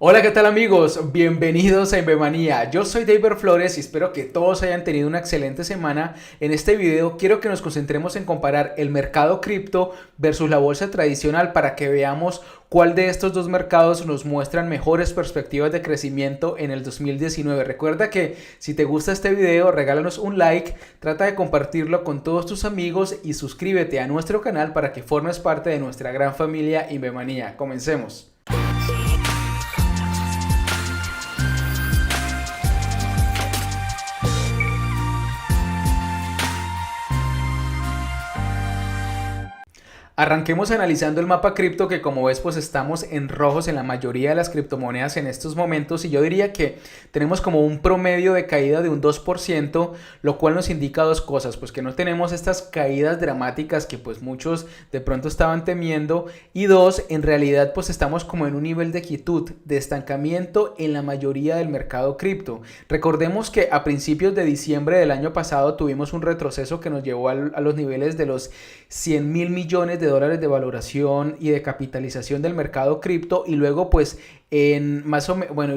Hola, ¿qué tal amigos? Bienvenidos a Invemanía. Yo soy David Flores y espero que todos hayan tenido una excelente semana. En este video quiero que nos concentremos en comparar el mercado cripto versus la bolsa tradicional para que veamos cuál de estos dos mercados nos muestran mejores perspectivas de crecimiento en el 2019. Recuerda que si te gusta este video, regálanos un like, trata de compartirlo con todos tus amigos y suscríbete a nuestro canal para que formes parte de nuestra gran familia Invemanía. Comencemos. Arranquemos analizando el mapa cripto que como ves pues estamos en rojos en la mayoría de las criptomonedas en estos momentos y yo diría que tenemos como un promedio de caída de un 2%, lo cual nos indica dos cosas, pues que no tenemos estas caídas dramáticas que pues muchos de pronto estaban temiendo y dos, en realidad pues estamos como en un nivel de quietud, de estancamiento en la mayoría del mercado cripto. Recordemos que a principios de diciembre del año pasado tuvimos un retroceso que nos llevó a los niveles de los 100 mil millones de dólares de valoración y de capitalización del mercado cripto y luego pues y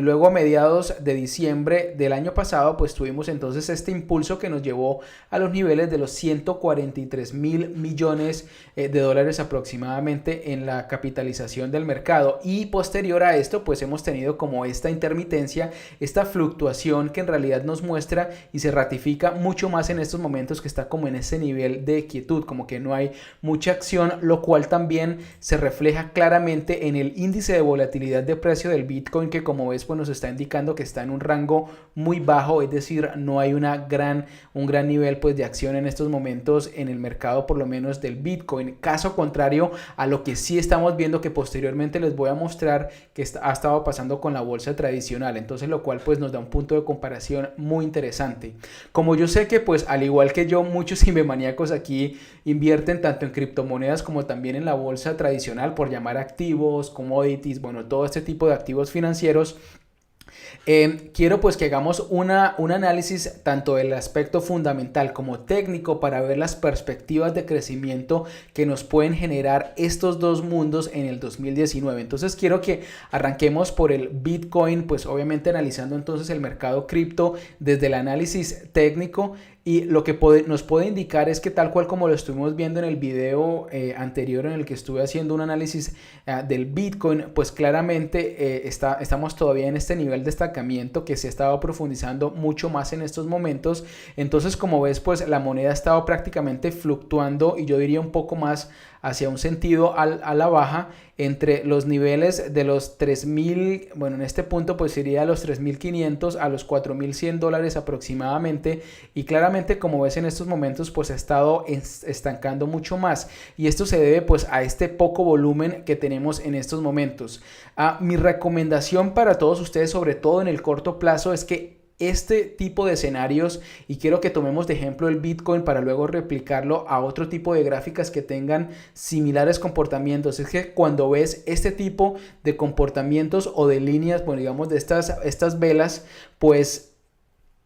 luego a mediados de diciembre del año pasado pues tuvimos entonces este impulso que nos llevó a los niveles de los 143 mil millones de dólares aproximadamente en la capitalización del mercado y posterior a esto pues hemos tenido como esta intermitencia, esta fluctuación que en realidad nos muestra y se ratifica mucho más en estos momentos que está como en ese nivel de quietud, como que no hay mucha acción, lo cual también se refleja claramente en el índice de volatilidad de precio del Bitcoin que como ves pues nos está indicando que está en un rango muy bajo, es decir, no hay un gran nivel pues de acción en estos momentos en el mercado por lo menos del Bitcoin, caso contrario a lo que sí estamos viendo que posteriormente les voy a mostrar que ha estado pasando con la bolsa tradicional, entonces lo cual pues nos da un punto de comparación muy interesante. Como yo sé que pues al igual que yo muchos invemaníacos aquí invierten tanto en criptomonedas como también en la bolsa tradicional por llamar activos, commodities, bueno, todo este tipo de activos financieros. Quiero pues que hagamos un análisis tanto del aspecto fundamental como técnico para ver las perspectivas de crecimiento que nos pueden generar estos dos mundos en el 2019. Entonces quiero que arranquemos por el Bitcoin, pues obviamente analizando entonces el mercado cripto desde el análisis técnico. Y lo que nos puede indicar es que tal cual como lo estuvimos viendo en el video anterior en el que estuve haciendo un análisis del Bitcoin, pues claramente estamos todavía en este nivel de estancamiento que se ha estado profundizando mucho más en estos momentos. Entonces como ves pues la moneda ha estado prácticamente fluctuando y yo diría un poco más hacia un sentido a la baja entre los niveles de los 3.000, bueno en este punto pues sería los 3.500 a los 4.100 dólares aproximadamente y claramente como ves en estos momentos pues ha estado estancando mucho más y esto se debe pues a este poco volumen que tenemos en estos momentos. Mi recomendación para todos ustedes sobre todo en el corto plazo es que este tipo de escenarios y quiero que tomemos de ejemplo el Bitcoin para luego replicarlo a otro tipo de gráficas que tengan similares comportamientos. Es que cuando ves este tipo de comportamientos o de líneas, bueno digamos de estas velas, pues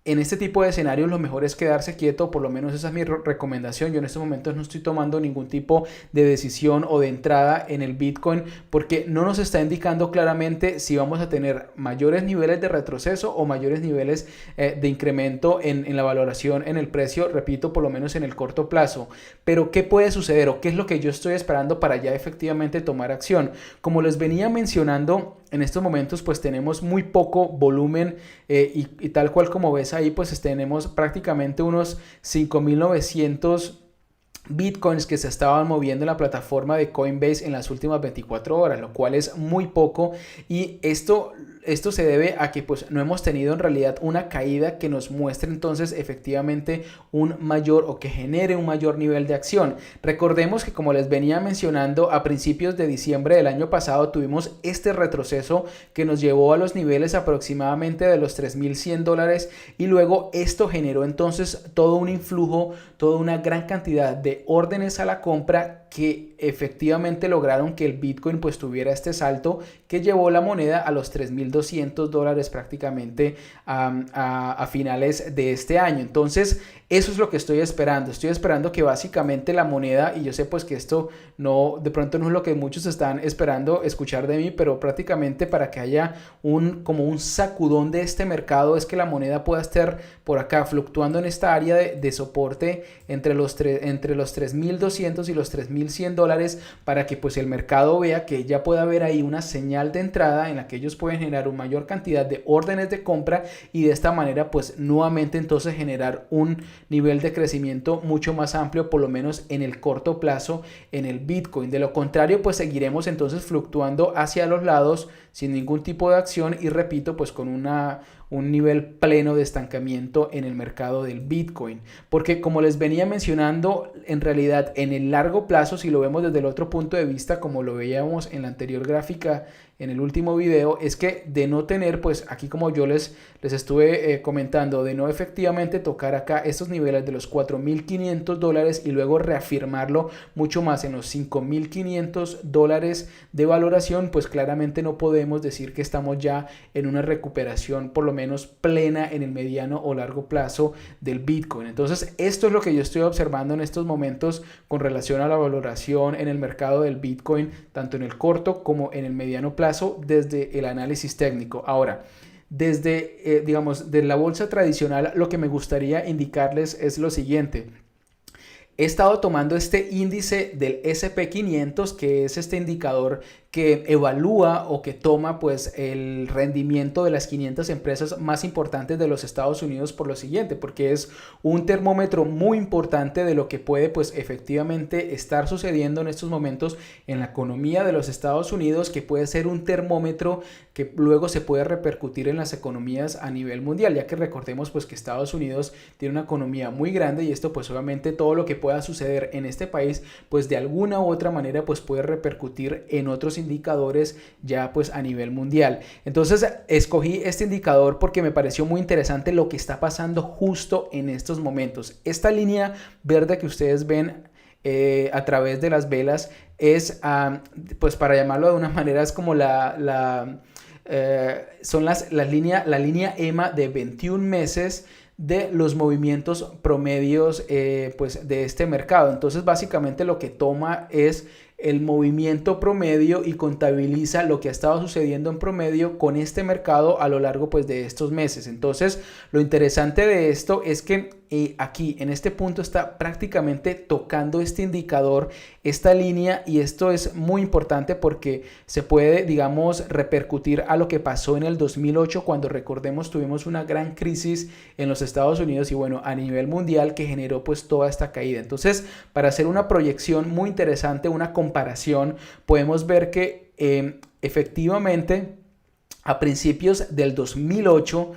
en este tipo de escenarios lo mejor es quedarse quieto, por lo menos esa es mi recomendación. Yo en estos momentos no estoy tomando ningún tipo de decisión o de entrada en el Bitcoin porque no nos está indicando claramente si vamos a tener mayores niveles de retroceso o mayores niveles de incremento en la valoración, en el precio, repito, por lo menos en el corto plazo. Pero ¿qué puede suceder o qué es lo que yo estoy esperando para ya efectivamente tomar acción? Como les venía mencionando, en estos momentos pues tenemos muy poco volumen y tal cual como ves ahí pues tenemos prácticamente unos 5.900 Bitcoins que se estaban moviendo en la plataforma de Coinbase en las últimas 24 horas, lo cual es muy poco y esto se debe a que pues no hemos tenido en realidad una caída que nos muestre entonces efectivamente un mayor o que genere un mayor nivel de acción. Recordemos que como les venía mencionando a principios de diciembre del año pasado tuvimos este retroceso que nos llevó a los niveles aproximadamente de los 3.100 dólares y luego esto generó entonces todo un influjo, toda una gran cantidad de órdenes a la compra que efectivamente lograron que el Bitcoin pues tuviera este salto que llevó la moneda a los $3,200 prácticamente a finales de este año. Entonces eso es lo que estoy esperando que básicamente la moneda, y yo sé pues que esto no, de pronto no es lo que muchos están esperando escuchar de mí, pero prácticamente para que haya como un sacudón de este mercado es que la moneda pueda estar por acá fluctuando en esta área de soporte entre los 3,200 y los $3,100, para que pues el mercado vea que ya puede haber ahí una señal de entrada en la que ellos pueden generar una mayor cantidad de órdenes de compra y de esta manera pues nuevamente entonces generar un nivel de crecimiento mucho más amplio, por lo menos en el corto plazo, en el Bitcoin. De lo contrario pues seguiremos entonces fluctuando hacia los lados sin ningún tipo de acción y repito pues con un nivel pleno de estancamiento en el mercado del Bitcoin, porque como les venía mencionando, en realidad en el largo plazo, si lo vemos desde el otro punto de vista, como lo veíamos en la anterior gráfica en el último video, es que de no tener, pues aquí como yo les estuve comentando, de no efectivamente tocar acá estos niveles de los $4,500 y luego reafirmarlo mucho más en los $5,500 de valoración, pues claramente no podemos decir que estamos ya en una recuperación por lo menos plena en el mediano o largo plazo del Bitcoin. Entonces esto es lo que yo estoy observando en estos momentos con relación a la valoración en el mercado del Bitcoin, tanto en el corto como en el mediano plazo desde el análisis técnico. Ahora, desde digamos de la bolsa tradicional, lo que me gustaría indicarles es lo siguiente. He estado tomando este índice del S&P 500, que es este indicador que evalúa o que toma pues el rendimiento de las 500 empresas más importantes de los Estados Unidos, por lo siguiente, porque es un termómetro muy importante de lo que puede pues efectivamente estar sucediendo en estos momentos en la economía de los Estados Unidos, que puede ser un termómetro que luego se puede repercutir en las economías a nivel mundial, ya que recordemos pues que Estados Unidos tiene una economía muy grande y esto pues obviamente todo lo que pueda suceder en este país pues de alguna u otra manera pues puede repercutir en otros indicadores ya pues a nivel mundial. Entonces escogí este indicador porque me pareció muy interesante lo que está pasando justo en estos momentos. Esta línea verde que ustedes ven a través de las velas es pues para llamarlo de una manera es como son la línea EMA de 21 meses de los movimientos promedios pues de este mercado. Entonces básicamente lo que toma es el movimiento promedio y contabiliza lo que ha estado sucediendo en promedio con este mercado a lo largo pues de estos meses. Entonces lo interesante de esto es que aquí en este punto está prácticamente tocando este indicador, esta línea, y esto es muy importante porque se puede, digamos, repercutir a lo que pasó en el 2008 cuando, recordemos, tuvimos una gran crisis en los Estados Unidos y bueno, a nivel mundial, que generó pues toda esta caída. Entonces, para hacer una proyección muy interesante, una comparación, podemos ver que efectivamente a principios del 2008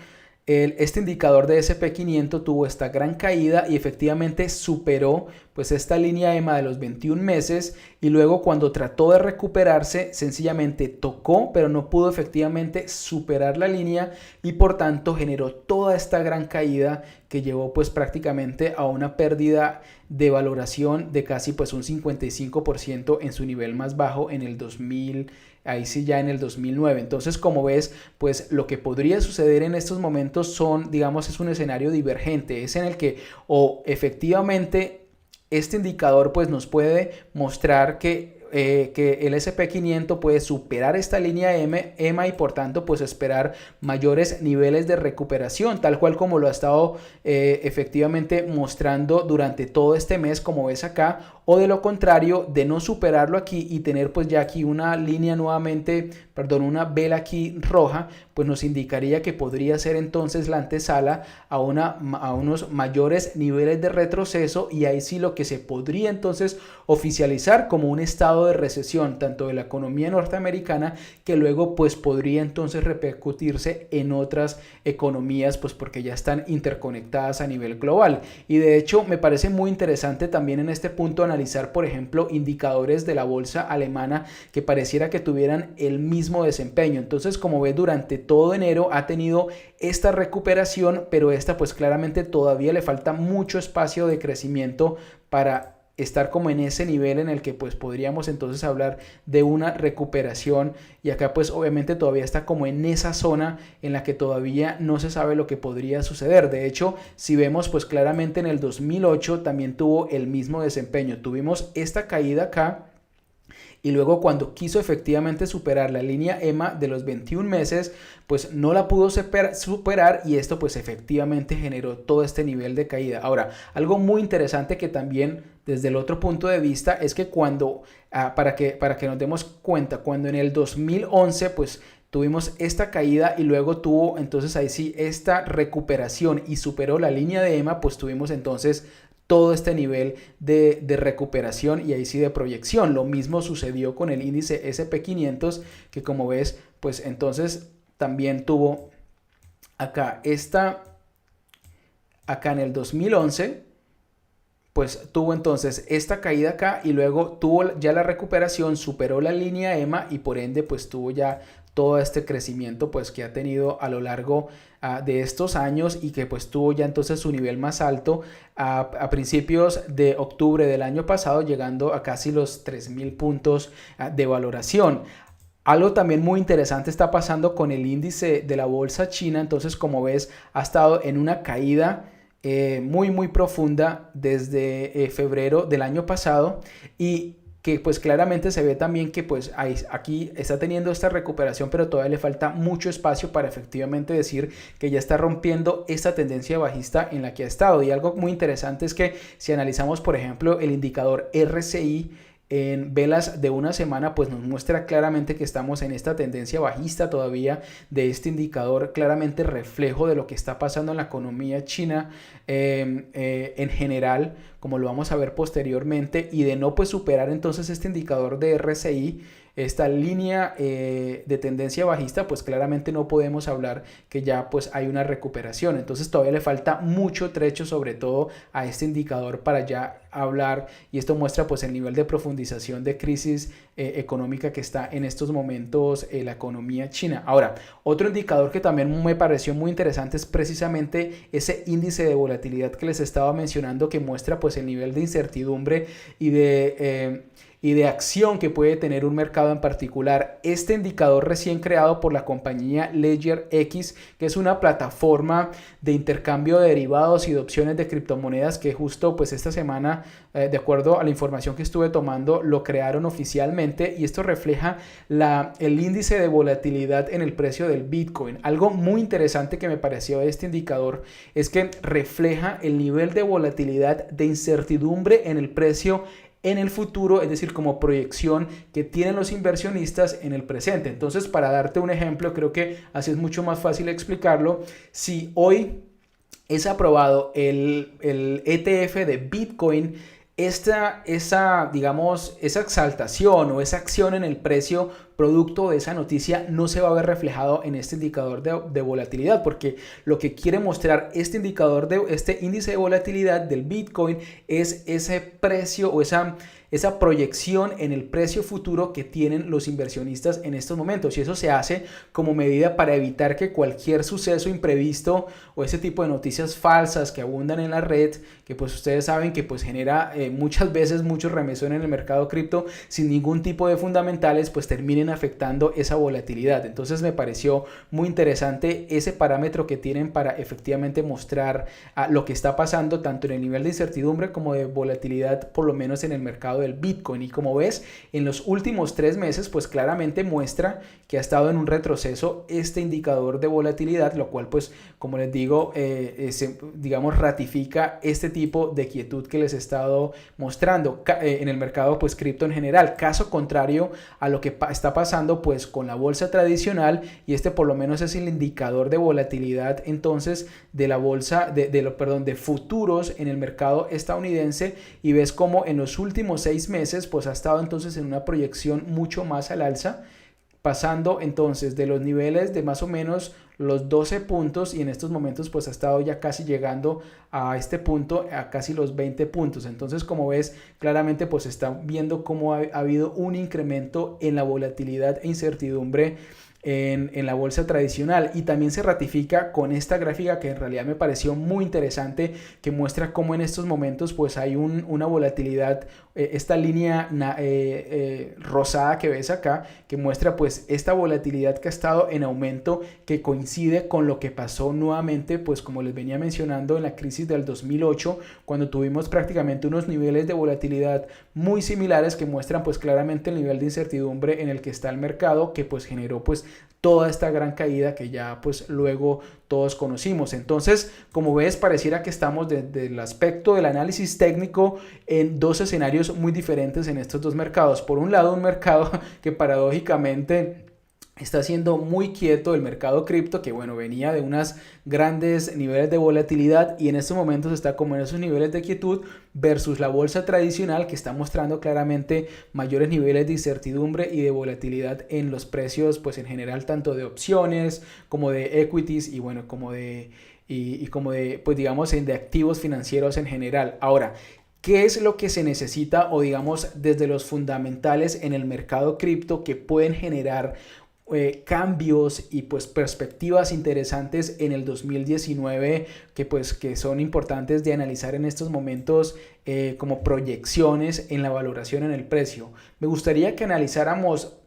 este indicador de S&P 500 tuvo esta gran caída y efectivamente superó pues esta línea EMA de los 21 meses, y luego cuando trató de recuperarse sencillamente tocó, pero no pudo efectivamente superar la línea y por tanto generó toda esta gran caída que llevó pues prácticamente a una pérdida de valoración de casi pues un 55% en su nivel más bajo en el 2000, ahí sí ya en el 2009. Entonces, como ves, pues lo que podría suceder en estos momentos son, digamos, es un escenario divergente, es en el que o efectivamente este indicador pues nos puede mostrar que el S&P 500 puede superar esta línea EMA y por tanto pues esperar mayores niveles de recuperación, tal cual como lo ha estado efectivamente mostrando durante todo este mes, como ves acá, o de lo contrario, de no superarlo aquí y tener pues ya aquí una línea nuevamente, perdón, una vela aquí roja, pues nos indicaría que podría ser entonces la antesala a unos mayores niveles de retroceso, y ahí sí lo que se podría entonces oficializar como un estado de recesión tanto de la economía norteamericana, que luego pues podría entonces repercutirse en otras economías, pues porque ya están interconectadas a nivel global. Y de hecho me parece muy interesante también en este punto analizar, por ejemplo, indicadores de la bolsa alemana que pareciera que tuvieran el mismo desempeño. Entonces, como ves, durante todo enero ha tenido esta recuperación, pero esta pues claramente todavía le falta mucho espacio de crecimiento para estar como en ese nivel en el que pues podríamos entonces hablar de una recuperación, y acá pues obviamente todavía está como en esa zona en la que todavía no se sabe lo que podría suceder. De hecho, si vemos pues claramente en el 2008 también tuvo el mismo desempeño, tuvimos esta caída acá, y luego cuando quiso efectivamente superar la línea EMA de los 21 meses, pues no la pudo superar, y esto pues efectivamente generó todo este nivel de caída. Ahora, algo muy interesante que también desde el otro punto de vista es que cuando, para que nos demos cuenta, cuando en el 2011 pues tuvimos esta caída y luego tuvo entonces ahí sí esta recuperación y superó la línea de EMA, pues tuvimos entonces todo este nivel de recuperación y ahí sí de proyección. Lo mismo sucedió con el índice SP500, que como ves, pues entonces también tuvo acá acá en el 2011, pues tuvo entonces esta caída acá y luego tuvo ya la recuperación, superó la línea EMA y por ende pues tuvo ya todo este crecimiento pues que ha tenido a lo largo de estos años, y que pues tuvo ya entonces su nivel más alto a principios de octubre del año pasado, llegando a casi los 3.000 puntos de valoración. Algo también muy interesante está pasando con el índice de la bolsa china. Entonces, como ves, ha estado en una caída muy profunda desde febrero del año pasado, y que pues claramente se ve también que pues aquí está teniendo esta recuperación, pero todavía le falta mucho espacio para efectivamente decir que ya está rompiendo esta tendencia bajista en la que ha estado. Y algo muy interesante es que si analizamos por ejemplo el indicador RSI en velas de una semana, pues nos muestra claramente que estamos en esta tendencia bajista todavía de este indicador, claramente reflejo de lo que está pasando en la economía china en general, como lo vamos a ver posteriormente, y de no pues superar entonces este indicador de RSI, esta línea de tendencia bajista, pues claramente no podemos hablar que ya pues hay una recuperación. Entonces todavía le falta mucho trecho, sobre todo a este indicador, para ya hablar, y esto muestra pues el nivel de profundización de crisis económica que está en estos momentos la economía china. Ahora, otro indicador que también me pareció muy interesante es precisamente ese índice de volatilidad que les estaba mencionando, que muestra pues el nivel de incertidumbre y de acción que puede tener un mercado en particular. Este indicador recién creado por la compañía LedgerX, que es una plataforma de intercambio de derivados y de opciones de criptomonedas, que justo pues esta semana, de acuerdo a la información que estuve tomando, lo crearon oficialmente, y esto refleja el índice de volatilidad en el precio del Bitcoin. Algo muy interesante que me pareció de este indicador es que refleja el nivel de volatilidad, de incertidumbre en el precio en el futuro, es decir, como proyección que tienen los inversionistas en el presente. Entonces, para darte un ejemplo, creo que así es mucho más fácil explicarlo. Si hoy es aprobado el ETF de Bitcoin, digamos, esa exaltación o esa acción en el precio producto de esa noticia no se va a ver reflejado en este indicador de volatilidad, porque lo que quiere mostrar este indicador este índice de volatilidad del Bitcoin es ese precio o esa proyección en el precio futuro que tienen los inversionistas en estos momentos, y eso se hace como medida para evitar que cualquier suceso imprevisto o ese tipo de noticias falsas que abundan en la red, que pues ustedes saben que pues genera muchas veces mucho remesón en el mercado cripto sin ningún tipo de fundamentales, pues terminen afectando esa volatilidad. Entonces me pareció muy interesante ese parámetro que tienen para efectivamente mostrar lo que está pasando tanto en el nivel de incertidumbre como de volatilidad, por lo menos en el mercado del Bitcoin. Y como ves, en los últimos 3 meses pues claramente muestra que ha estado en un retroceso este indicador de volatilidad, lo cual pues como les digo digamos ratifica este tipo de quietud que les he estado mostrando en el mercado pues cripto en general, caso contrario a lo que está pasando pues con la bolsa tradicional, y este por lo menos es el indicador de volatilidad entonces de la bolsa de futuros en el mercado estadounidense, y ves como en los últimos 6 meses pues ha estado entonces en una proyección mucho más al alza, pasando entonces de los niveles de más o menos los 12 puntos, y en estos momentos pues ha estado ya casi llegando a este punto, a casi los 20 puntos. Entonces, como ves, claramente pues está viendo cómo ha habido un incremento en la volatilidad e incertidumbre en la bolsa tradicional. Y también se ratifica con esta gráfica que en realidad me pareció muy interesante, que muestra cómo en estos momentos pues hay una volatilidad, esta línea rosada que ves acá, que muestra pues esta volatilidad que ha estado en aumento, que coincide con lo que pasó nuevamente, pues como les venía mencionando, en la crisis del 2008, cuando tuvimos prácticamente unos niveles de volatilidad muy similares, que muestran pues claramente el nivel de incertidumbre en el que está el mercado, que pues generó pues toda esta gran caída que ya pues luego todos conocimos. Entonces, como ves, pareciera que estamos desde el aspecto del análisis técnico en dos escenarios muy diferentes en estos dos mercados. Por un lado, un mercado que paradójicamente está siendo muy quieto, el mercado cripto, que bueno, venía de unos grandes niveles de volatilidad y en estos momentos está como en esos niveles de quietud, versus la bolsa tradicional, que está mostrando claramente mayores niveles de incertidumbre y de volatilidad en los precios, pues en general, tanto de opciones como de equities y bueno, como de pues digamos de activos financieros en general. Ahora, ¿qué es lo que se necesita, o digamos desde los fundamentales en el mercado cripto, que pueden generar cambios y pues perspectivas interesantes en el 2019, que son importantes de analizar en estos momentos, como proyecciones en la valoración en el precio? Me gustaría que analizáramos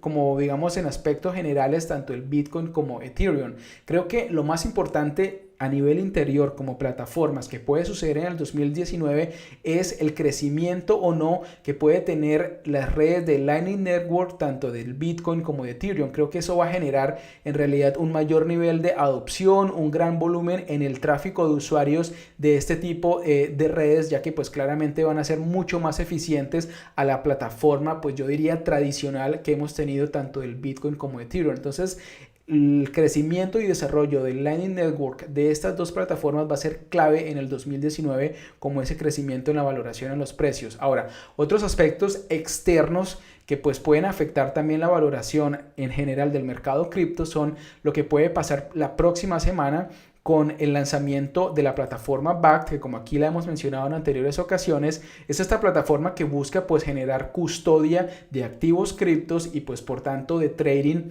como digamos en aspectos generales tanto el Bitcoin como Ethereum. Creo que lo más importante a nivel interior como plataformas que puede suceder en el 2019 es el crecimiento o no que puede tener las redes de Lightning Network, tanto del Bitcoin como de Ethereum. Creo que eso va a generar en realidad un mayor nivel de adopción, un gran volumen en el tráfico de usuarios de este tipo de redes, ya que pues claramente van a ser mucho más eficientes a la plataforma, pues yo diría tradicional, que hemos tenido tanto del Bitcoin como de Ethereum. Entonces, el crecimiento y desarrollo del Lightning Network de estas dos plataformas va a ser clave en el 2019, como ese crecimiento en la valoración en los precios. Ahora, otros aspectos externos que pues pueden afectar también la valoración en general del mercado cripto son lo que puede pasar la próxima semana con el lanzamiento de la plataforma Bakkt, que como aquí la hemos mencionado en anteriores ocasiones, es esta plataforma que busca pues generar custodia de activos criptos y pues por tanto de trading,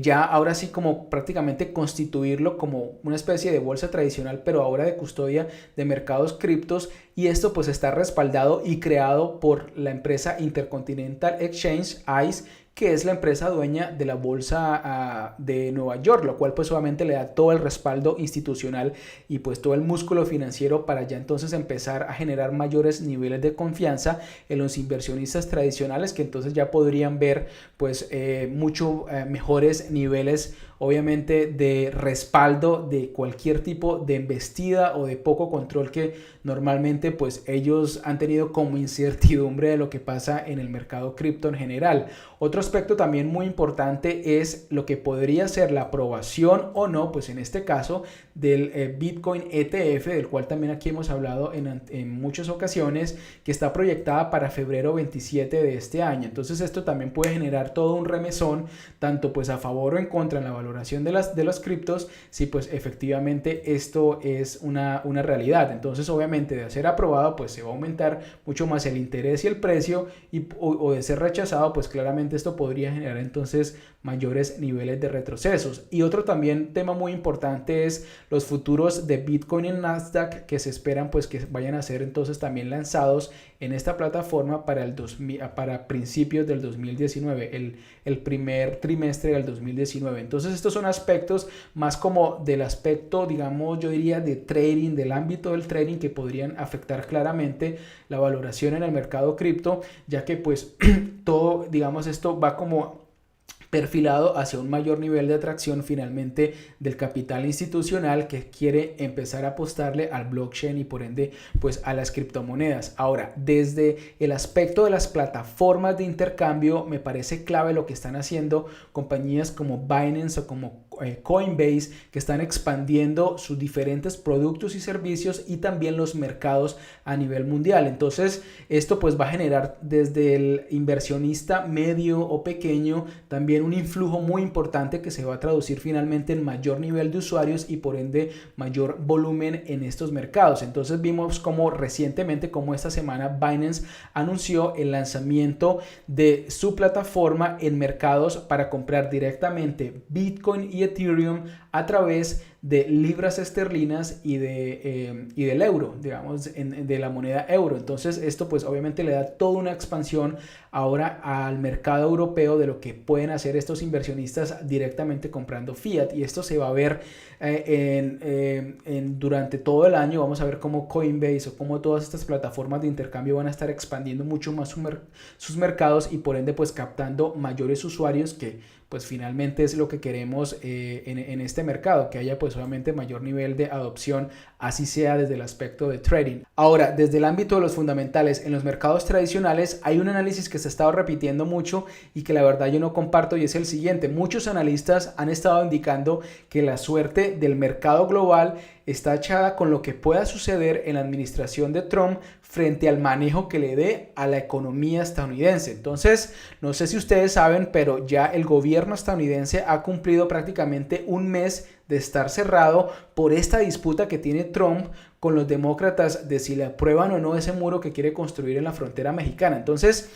ya ahora sí como prácticamente constituirlo como una especie de bolsa tradicional, pero ahora de custodia de mercados criptos, y esto pues está respaldado y creado por la empresa Intercontinental Exchange, ICE, que es la empresa dueña de la bolsa de Nueva York, lo cual pues obviamente le da todo el respaldo institucional y pues todo el músculo financiero para ya entonces empezar a generar mayores niveles de confianza en los inversionistas tradicionales, que entonces ya podrían ver pues mucho mejores niveles obviamente de respaldo de cualquier tipo de embestida o de poco control que normalmente pues ellos han tenido como incertidumbre de lo que pasa en el mercado cripto en general. Otro aspecto también muy importante es lo que podría ser la aprobación o no, pues en este caso del Bitcoin ETF, del cual también aquí hemos hablado en muchas ocasiones, que está proyectada para febrero 27 de este año. Entonces esto también puede generar todo un remesón, tanto pues a favor o en contra en la valoración de los criptos, si pues efectivamente esto es una realidad. Entonces obviamente de ser aprobado pues se va a aumentar mucho más el interés y el precio, o de ser rechazado pues claramente esto podría generar entonces mayores niveles de retrocesos. Y otro también tema muy importante es los futuros de Bitcoin en Nasdaq, que se esperan pues que vayan a ser entonces también lanzados en esta plataforma para principios del 2019, el primer trimestre del 2019. Entonces estos son aspectos más como del aspecto, digamos, yo diría de trading, del ámbito del trading, que podrían afectar claramente la valoración en el mercado cripto, ya que pues todo, digamos, esto va como perfilado hacia un mayor nivel de atracción finalmente del capital institucional que quiere empezar a apostarle al blockchain y por ende pues a las criptomonedas. Ahora, desde el aspecto de las plataformas de intercambio, me parece clave lo que están haciendo compañías como Binance o como Coinbase, que están expandiendo sus diferentes productos y servicios y también los mercados a nivel mundial. Entonces esto pues va a generar desde el inversionista medio o pequeño también también un influjo muy importante que se va a traducir finalmente en mayor nivel de usuarios y por ende mayor volumen en estos mercados. Entonces vimos como recientemente, como esta semana, Binance anunció el lanzamiento de su plataforma en mercados para comprar directamente Bitcoin y Ethereum a través de libras esterlinas y del euro, digamos, de la moneda euro. Entonces esto pues obviamente le da toda una expansión ahora al mercado europeo de lo que pueden hacer estos inversionistas directamente comprando fiat, y esto se va a ver durante todo el año. Vamos a ver cómo Coinbase o cómo todas estas plataformas de intercambio van a estar expandiendo mucho más sus mercados y por ende pues captando mayores usuarios, que pues finalmente es lo que queremos en este mercado, que haya pues obviamente mayor nivel de adopción, así sea desde el aspecto de trading. Ahora, desde el ámbito de los fundamentales, en los mercados tradicionales hay un análisis que se ha estado repitiendo mucho y que la verdad yo no comparto, y es el siguiente: muchos analistas han estado indicando que la suerte del mercado global está echada con lo que pueda suceder en la administración de Trump frente al manejo que le dé a la economía estadounidense. Entonces, no sé si ustedes saben, pero ya el gobierno estadounidense ha cumplido prácticamente un mes de estar cerrado por esta disputa que tiene Trump con los demócratas de si le aprueban o no ese muro que quiere construir en la frontera mexicana. Entonces,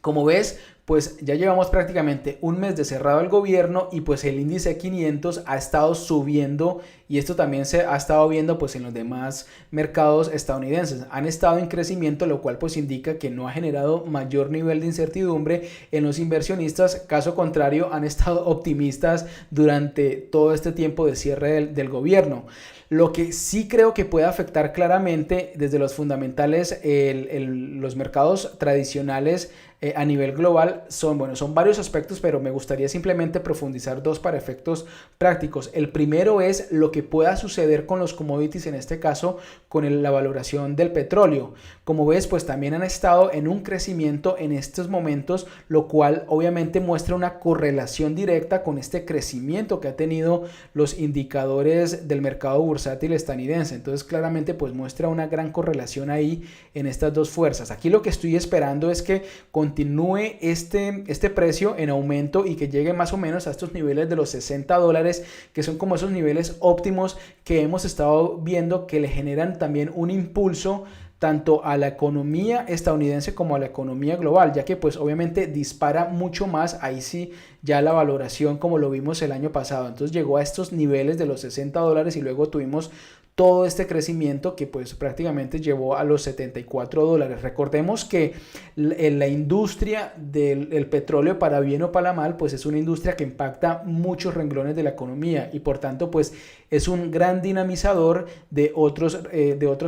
como ves, pues ya llevamos prácticamente un mes de cerrado el gobierno y pues el índice 500 ha estado subiendo, y esto también se ha estado viendo pues en los demás mercados estadounidenses. Han estado en crecimiento, lo cual pues indica que no ha generado mayor nivel de incertidumbre en los inversionistas. Caso contrario, han estado optimistas durante todo este tiempo de cierre del gobierno. Lo que sí creo que puede afectar claramente desde los fundamentales los mercados tradicionales a nivel global son varios aspectos, pero me gustaría simplemente profundizar dos para efectos prácticos. El primero es lo que pueda suceder con los commodities, en este caso con la valoración del petróleo. Como ves, pues también han estado en un crecimiento en estos momentos, lo cual obviamente muestra una correlación directa con este crecimiento que ha tenido los indicadores del mercado bursátil estadounidense. Entonces claramente pues muestra una gran correlación ahí en estas dos fuerzas. Aquí lo que estoy esperando es que continúe este precio en aumento y que llegue más o menos a estos niveles de los $60, que son como esos niveles óptimos que hemos estado viendo, que le generan también un impulso tanto a la economía estadounidense como a la economía global, ya que pues obviamente dispara mucho más ahí sí ya la valoración, como lo vimos el año pasado. Entonces llegó a estos niveles de los $60 y luego tuvimos todo este crecimiento que pues prácticamente llevó a los $74. Recordemos que la industria del petróleo, para bien o para mal, pues es una industria que impacta muchos renglones de la economía y por tanto pues es un gran dinamizador de otros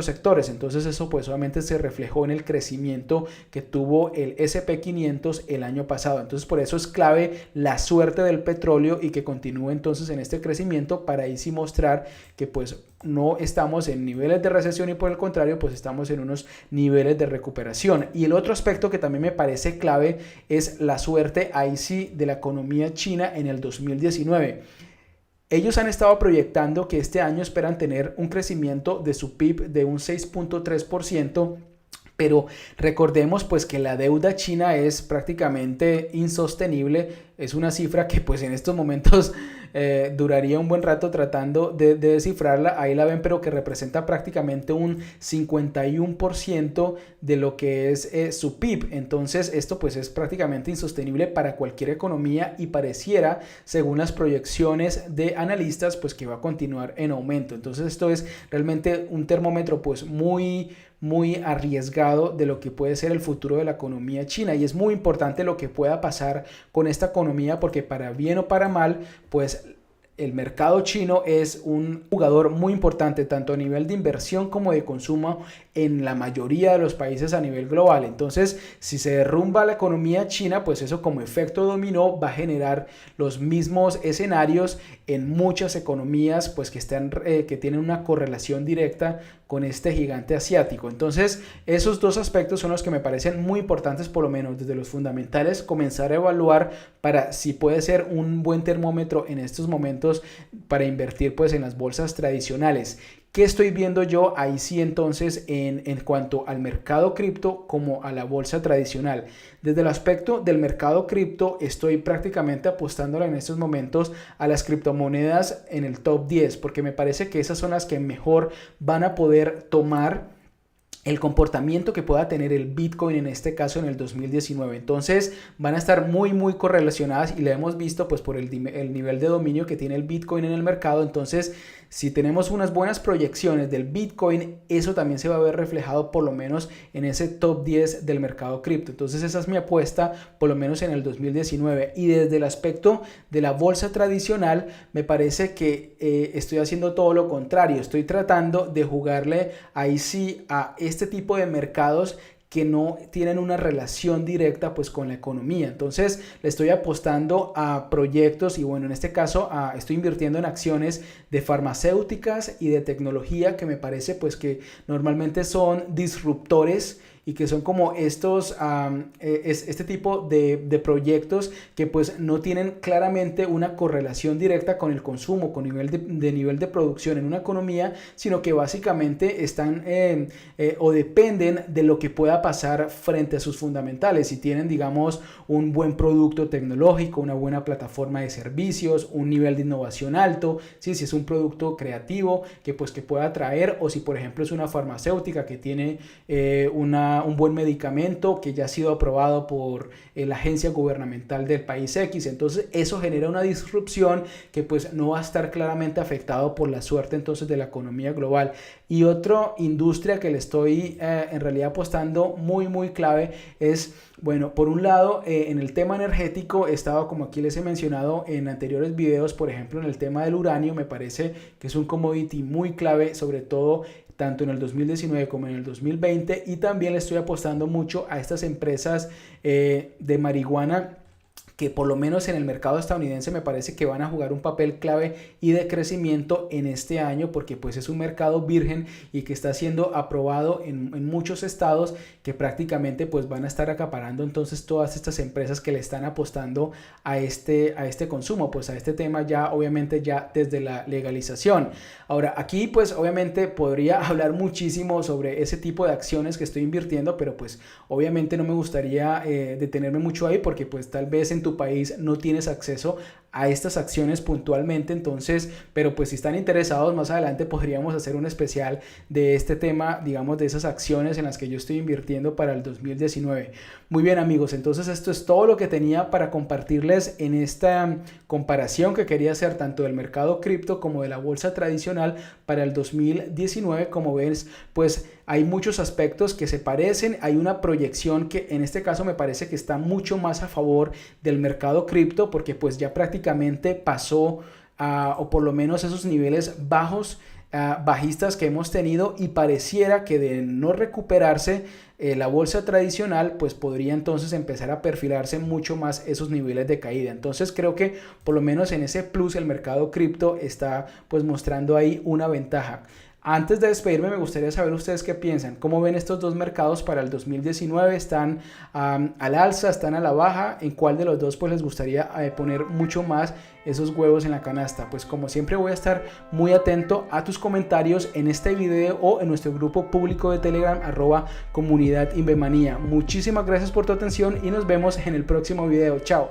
sectores. Entonces eso pues obviamente se reflejó en el crecimiento que tuvo el S&P 500 el año pasado. Entonces por eso es clave la suerte del petróleo y que continúe entonces en este crecimiento, para ahí sí mostrar que pues no estamos en niveles de recesión y por el contrario pues estamos en unos niveles de recuperación. Y el otro aspecto que también me parece clave es la suerte ahí sí de la economía china en el 2019. Ellos han estado proyectando que este año esperan tener un crecimiento de su PIB de un 6.3%, pero recordemos pues que la deuda china es prácticamente insostenible. Es una cifra que pues en estos momentos duraría un buen rato tratando de descifrarla. Ahí la ven, pero que representa prácticamente un 51% de lo que es su PIB. Entonces esto pues es prácticamente insostenible para cualquier economía y pareciera, según las proyecciones de analistas, pues que va a continuar en aumento. Entonces esto es realmente un termómetro pues muy arriesgado de lo que puede ser el futuro de la economía china, y es muy importante lo que pueda pasar con esta economía, porque para bien o para mal pues el mercado chino es un jugador muy importante tanto a nivel de inversión como de consumo en la mayoría de los países a nivel global. Entonces, si se derrumba la economía china, pues eso como efecto dominó va a generar los mismos escenarios en muchas economías pues que tienen una correlación directa con este gigante asiático. Entonces, esos dos aspectos son los que me parecen muy importantes, por lo menos desde los fundamentales, comenzar a evaluar para si puede ser un buen termómetro en estos momentos para invertir pues en las bolsas tradicionales. ¿Qué estoy viendo yo ahí sí entonces en cuanto al mercado cripto como a la bolsa tradicional? Desde el aspecto del mercado cripto estoy prácticamente apostándole en estos momentos a las criptomonedas en el top 10 porque me parece que esas son las que mejor van a poder tomar el comportamiento que pueda tener el Bitcoin en este caso en el 2019. Entonces van a estar muy correlacionadas y lo hemos visto pues por el nivel de dominio que tiene el Bitcoin en el mercado. Entonces si tenemos unas buenas proyecciones del Bitcoin, eso también se va a ver reflejado por lo menos en ese top 10 del mercado cripto. Entonces esa es mi apuesta por lo menos en el 2019. Y desde el aspecto de la bolsa tradicional me parece que estoy haciendo todo lo contrario. Estoy tratando de jugarle ahí sí a este tipo de mercados que no tienen una relación directa pues con la economía. Entonces le estoy apostando a proyectos y bueno, en este caso estoy invirtiendo en acciones de farmacéuticas y de tecnología que me parece pues que normalmente son disruptores y que son como este tipo de proyectos que pues no tienen claramente una correlación directa con el consumo, con nivel de producción en una economía, sino que básicamente están o dependen de lo que pueda pasar frente a sus fundamentales. Si tienen, digamos, un buen producto tecnológico, una buena plataforma de servicios, un nivel de innovación alto, ¿sí? Si es un producto creativo que pueda atraer, o si por ejemplo es una farmacéutica que tiene un buen medicamento que ya ha sido aprobado por la agencia gubernamental del país X. Entonces eso genera una disrupción que pues no va a estar claramente afectado por la suerte entonces de la economía global. Y otra industria que le estoy en realidad apostando muy clave es, bueno, por un lado en el tema energético he estado, como aquí les he mencionado en anteriores videos, por ejemplo en el tema del uranio. Me parece que es un commodity muy clave, sobre todo tanto en el 2019 como en el 2020, y también le estoy apostando mucho a estas empresas de marihuana que por lo menos en el mercado estadounidense me parece que van a jugar un papel clave y de crecimiento en este año, porque pues es un mercado virgen y que está siendo aprobado en muchos estados, que prácticamente pues van a estar acaparando entonces todas estas empresas que le están apostando a este consumo, pues a este tema ya obviamente ya desde la legalización. Ahora aquí pues obviamente podría hablar muchísimo sobre ese tipo de acciones que estoy invirtiendo, pero pues obviamente no me gustaría detenerme mucho ahí, porque pues tal vez en tu país no tienes acceso a estas acciones puntualmente. Entonces, pero pues si están interesados, más adelante podríamos hacer un especial de este tema, digamos, de esas acciones en las que yo estoy invirtiendo para el 2019. Muy bien, amigos, entonces esto es todo lo que tenía para compartirles en esta comparación que quería hacer tanto del mercado cripto como de la bolsa tradicional para el 2019. Como ves, pues hay muchos aspectos que se parecen. Hay una proyección que en este caso me parece que está mucho más a favor del mercado cripto, porque pues ya prácticamente pasó o por lo menos esos niveles bajistas que hemos tenido, y pareciera que de no recuperarse la bolsa tradicional pues podría entonces empezar a perfilarse mucho más esos niveles de caída. Entonces creo que por lo menos en ese plus el mercado cripto está pues mostrando ahí una ventaja. Antes de despedirme, me gustaría saber ustedes qué piensan. ¿Cómo ven estos dos mercados para el 2019? ¿Están al alza? ¿Están a la baja? ¿En cuál de los dos pues les gustaría poner mucho más esos huevos en la canasta? Pues como siempre voy a estar muy atento a tus comentarios en este video o en nuestro grupo público de Telegram @comunidadinvemanía. Muchísimas gracias por tu atención y nos vemos en el próximo video. Chao.